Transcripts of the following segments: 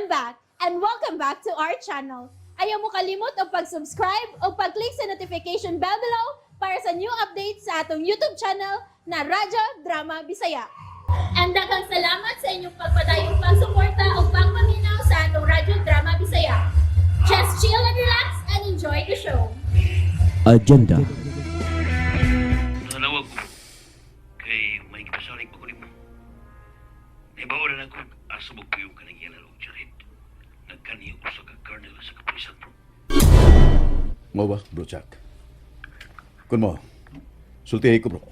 back and welcome back to our channel. Ayaw mo kalimot o pag-subscribe o pag-click sa notification bell below para sa new updates sa atong YouTube channel na Radyo Drama Bisaya. And daghang salamat sa inyong pagpadayong pagsuporta o pagpaminaw sa atong Radyo Drama Bisaya. Just chill and relax and enjoy the show. Agenda. Nanawag ko kay may kapasalig pa ko rin mo. Naibawa na ako asa magpuyong ka ng iyan along Jared. Nagkaniyo ko sa kag-colonel sa kapulisan bro. Mo ba, bro Jack? Kun mo, sultihay ko bro.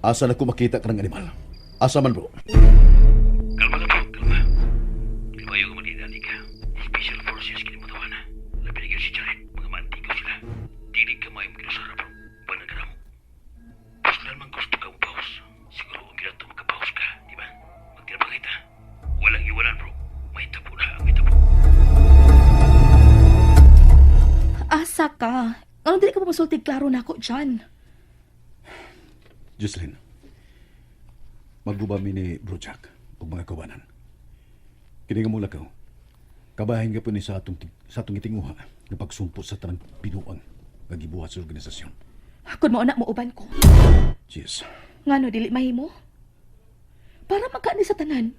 Asa na ko makita ka ng animal? Asa man bro? Kalma na bro, kalma. Kabayo ka manidali ka. Special forces kini mo tawana. Labi na si Jared, mga maantigaw sila. Dili ka may magkasara bro. Banan ka na mo. Basta naman gusto ka mabawas. Siguro ang ginato magkabawas ka, di ba? Magtinabang kita. Walang iwanan bro. May tabo na ang may tabo. Asa ka? Ano dili ka pa masultig klaro na ako dyan? Jocelyn, maggubami ni bro Jack o mga kawanan. Kini nga mong lakaw. Kabahin ka po ni sa atong itinguha na pagsumpo sa tanang binuang nga gibuhat sa organisasyon. Kung mauna mo uban ko. Yes. Ngano dili mahimo? Para magkaani sa tanan.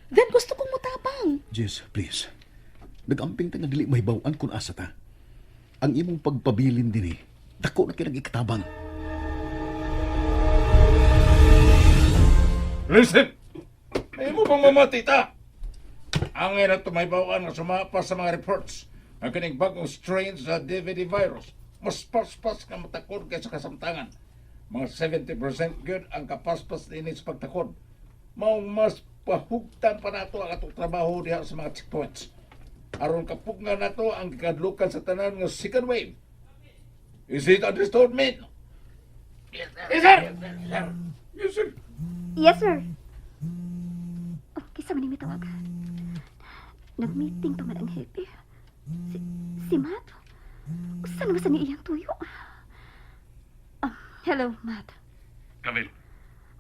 Then gusto kong mutabang. Yes, please. Nagamping ta nga dili mahibaw-an kung asa ta. Ang imong pagpabilin din dako na kinag ikatabang. Listen! May mo pang mamatita! Ang ina tumaybawan nga sumapas sa mga reports ang kining bagong strain sa DVD virus. Mas paspas nga matakod kaysa kasamtangan. Mga 70% good ang kapaspas din sa pagtakod. Maong mas pahugtan pa nato ang atong trabaho diha sa mga checkpoints. Aron kapugnan nato ang gikadlukan sa tanan nga second wave. Is it understood, men? Yes, sir. Yes, sir. Yes, sir. Yes, sir. Oh, kisa man yung tawag. Nag-meeting pa man ang hepe. Si Matt? Saan naman sa iyang tuyo? Oh, hello, Matt. Camille,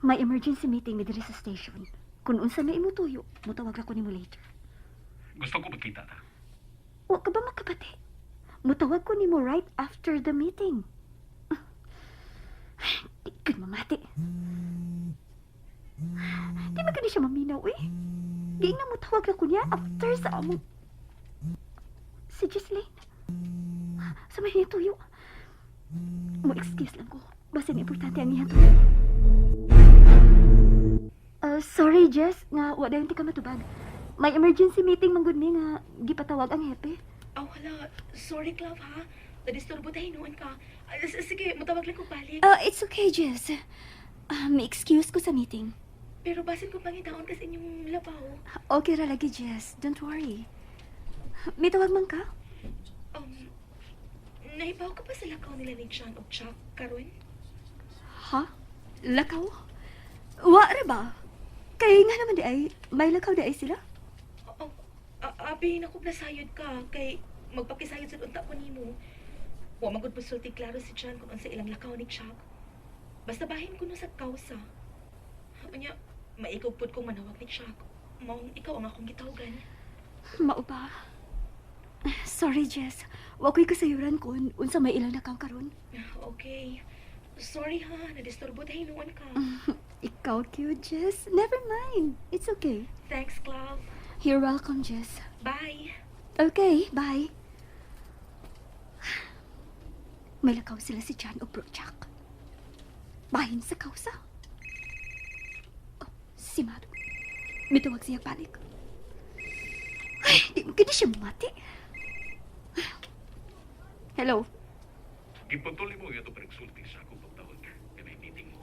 May emergency meeting mi diri sa station. Kung unsa na imo tuyo, mutawag ako nimo later. gusto ko magkita ta. Wa ka ba makabati? Mutawag ko nimo right after the meeting. Di ka mamati. Di ba ka siya maminaw eh? Di na mo tawag na ko niya after sa amo. Si Jocelyn. Sa may niya tuyo. Mo excuse lang ko. Basta importante ang niya tuyo. Sorry Jess, nga wala yung ka matubag. May emergency meeting manggod mi nga gipatawag ang hepe. Oh, wala. Sorry, Clav, ha? Na-disturbo tayo noon ka. Sige, matawag lang ko balik. It's okay, Jess. May excuse ko sa meeting. Pero basin ko pangitaon kasi inyong labaw. Okay ra lagi, Jess. Don't worry. May tawag man ka? Naibaw ka pa sa lakaw nila ni John o Chuck, karon? Ha? Lakaw? Wa ra ba? Kay nga naman di ay, may lakaw di ay sila? Abi, naku, nasayod ka. Kay magpakisayod sa unta ko nimo. Wa magud pasulti klaro si John kung sa ilang lakaw ni Chuck. Basta bahin ko no sa kausa. Anya, maikog pud kong manawag ni Chuck. Maong ikaw ang akong gitawagan. Mao ba? Sorry, Jess. Wa ko'y kasayuran kung unsa may ilang lakaw karon. Okay. Sorry ha, na-disturbo tayo noon ka. Ikaw cute, Jess. Never mind. It's okay. Thanks, Clav. You're welcome, Jess. Bye. Okay, bye. May lakaw sila si John o Bro Jack. Bahin sa kausa. Oh, si Matt. May tawag siya panik. Ay, di mo ganda siya mati. Hello? Ipatuloy mo ito pagsulti sa akong pagtawag na may meeting mo.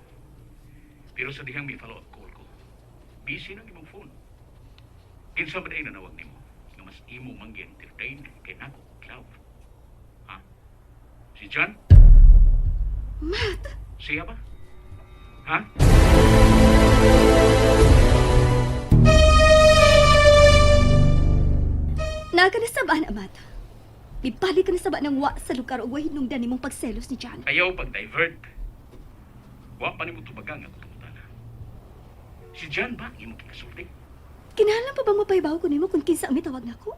Pero sa dihang may follow-up call ko, busy na imong phone. Kinsa ba na nanawag nimo nga mas imo mang-entertain kay nako, Cloud? Ha? Si John? Matt! Siya ba? Ha? Naga na sa ba na, Matt? Ibalik ka na sa ba ng wa sa lugar o wahinungdan nimong pagselos ni John? Ayaw pag-divert. Wa pa ni mo tubagang ako tungutana. Si John ba ang imo kinasulti? Kinahanglan pa bang mapaybaw ko nimo kung kinsa ang mitawag nako?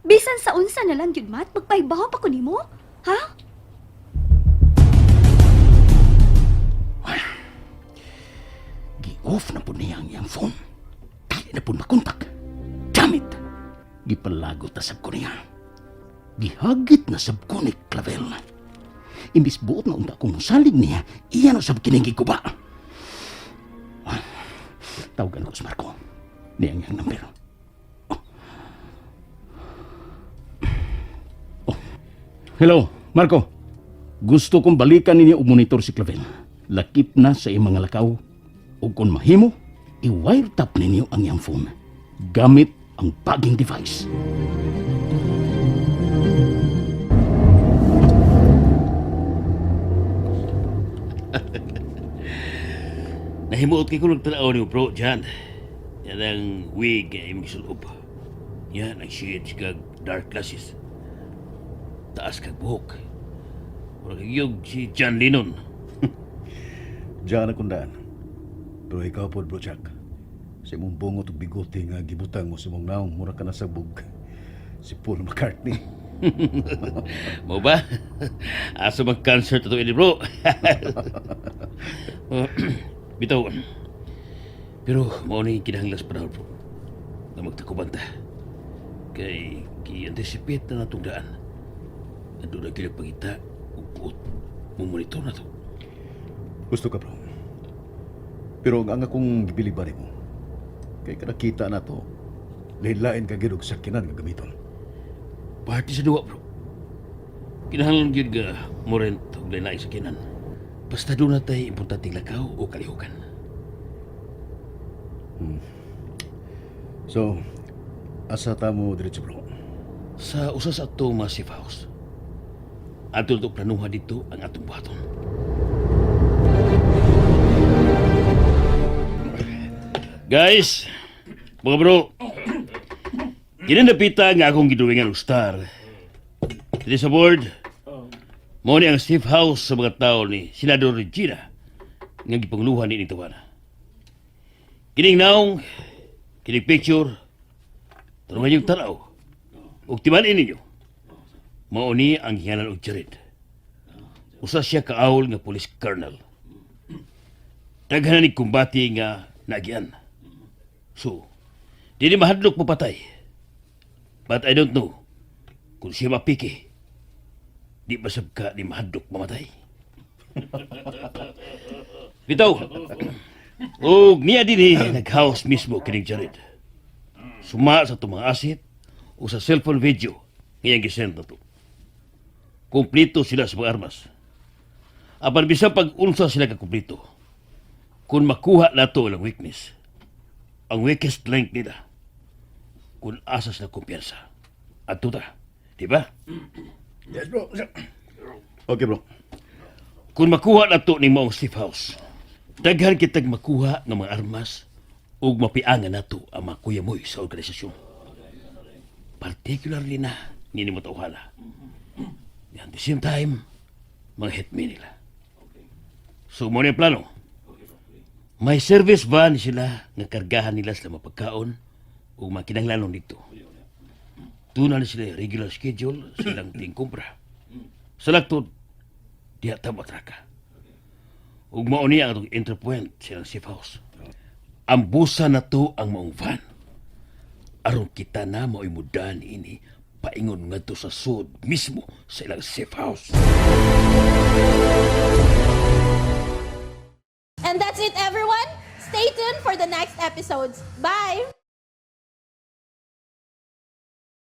Bisan sa unsa na lang yun, Mat, magpaybaw pa ko nimo? Ha? Gi-off na po niya ang iyang phone. Dili na po makontak. Damn it! Gipalagot na sab ko niya. Gihagit na sab ko ni Clavel. Imbis buot na unta kong salig niya, iya na sab kining gikuba. Tawagan ko sa Marco. Niyang iyang number. Hello, Marco. Gusto kong balikan ninyo og monitor si Clavel. Lakip na sa iyang mga lakaw. O kung mahimo, i-wiretap ninyo ang iyang phone. Gamit ang baging device. Nahimuot kay kulog tanaw ni bro dyan. Yan ang wig ay misulob. Yan ang shades kag dark glasses. Taas kag buhok. Murag yung si John Lennon. Diyan akong daan. Pero ikaw po, Bro Chuck. Sa imong bungot ug bigote nga gibutang mo sa imong naong mura ka nasabog. Si Paul McCartney. Mo ba? Asa mag-concert ito ini bro. Bitaw. Pero mao ni kinahanglas pa bro. Na magtakuban ta. Kay ki-anticipate na natong daan. Ando na kila pangita ug buot mo monitor na to. Gusto ka, bro. Pero ang akong gibiliban mo, kay nakita na to, lain-lain ka gid og sakinan nga gamiton. Party sa duwa, bro. Kinahanglan gyud nga morent og lain-lain sa kinan. Basta doon na tayo importanteng lakaw o kalihukan. So, asa ta mo diretso, bro? Sa usa sa ato mga safe house. Ato ito planuha dito ang atong buhaton. Guys, mga bro, ginanapita nga akong giduwingan og star. Dito sa board, mo ni ang safe house sa mga tao ni Senador Regina nga gipangluhan ni Tawana. Kining naong, kining picture, tanungan yung tanaw, ug timanin ninyo. Mao ni ang hiyanan og Jared. Usa siya kaawol nga police colonel. Daghan ni kumbati nga nagian. So, di mahadlok mapatay. But I don't know kung siya mapiki. Di basab ka di mahadlok mamatay. Bitaw, o niya din nag-house mismo kining Jared. Suma sa itong mga asset o sa cellphone video ngayang gisend na to. Kumplito sila sa mga armas. Apan bisang pag-unsa sila kakumplito, kung makuha na to ang weakness, ang weakest link nila, kung asa sila kumpiyansa. At ta, di ba? Yes, bro. Okay, bro. Kung makuha na to ning maong safe house, daghan kitag makuha ng mga armas ug mapiangan nato ang mga kuyamoy sa organisasyon. Particularly na nini mo tawhala. At the same time, mga hitmen nila. So, mo na yung plano. May service van sila nga kargahan nila sila mapagkaon o makinanglanon dito. Tuna na sila regular schedule silang tingkumpra. Sa laktod, diha tamatraka. Ug mao niya ang entry point silang safe house. Ang busa na to ang maong van. Aron kita na mao'y mudan ini paingon nga to sa sud mismo sa ilang safe house. And that's it, everyone. Stay tuned for the next episodes. Bye!